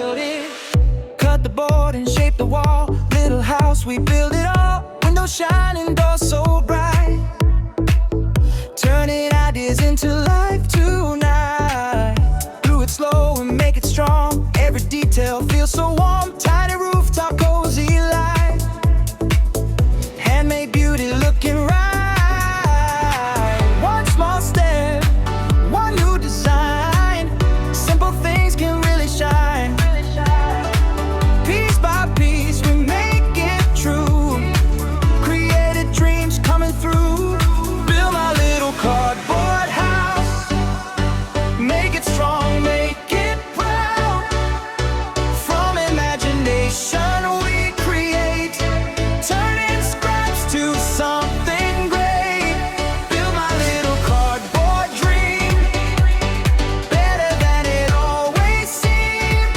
build it. Cut the board and shape the wall. Little house, we build it all. Windows shining, doors so bright. Turning ideas into life tonight. Do it slow and make it strong. Every detail feels so warm. Tiny rooftop, cozy light. Handmade beauty looking right. One small step, one new design. Simple things can really shine. Piece by piece, we make it true. Created dreams coming through. Build my little cardboard house. Make it strong, make it proud. From imagination we create, turning scraps to something great. Build my little cardboard dream, better than it always seemed.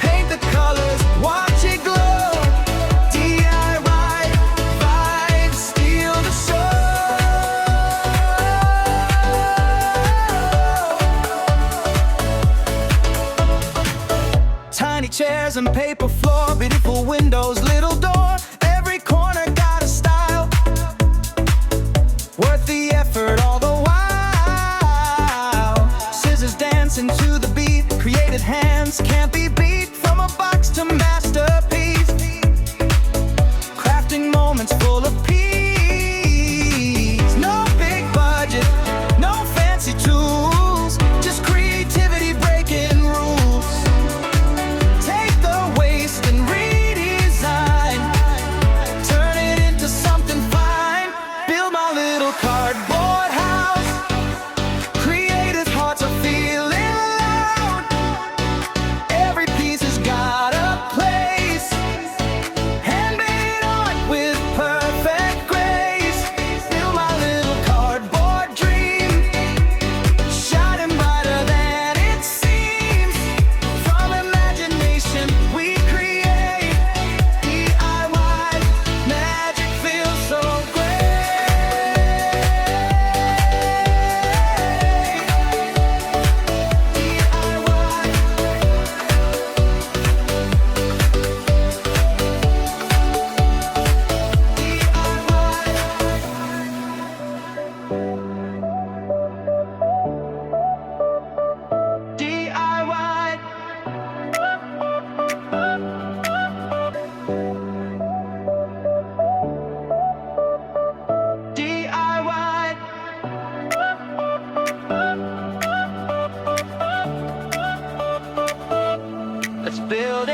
Paint the colors, watch it glow. DIY vibes steal the show. Tiny chairs and paper floor, beautiful windows, little door. Every corner got a style, worth the effort all the while. Scissors dancing to the beat, created hands can't be beat. From a box to masterpiece, crafting moments full of peace. No big budget, no fancy tools, just creativity breaking rules. Take the waste and redesign, turn it into something fine. Build my little cardboard house. Creative hearts are feeling loud. Every piece has got a place. Handmade art with perfect grace. Build my little cardboard dream, shining brighter than it seems. From imagination we create. DIY magic feels so great. DIY. DIY. Let's build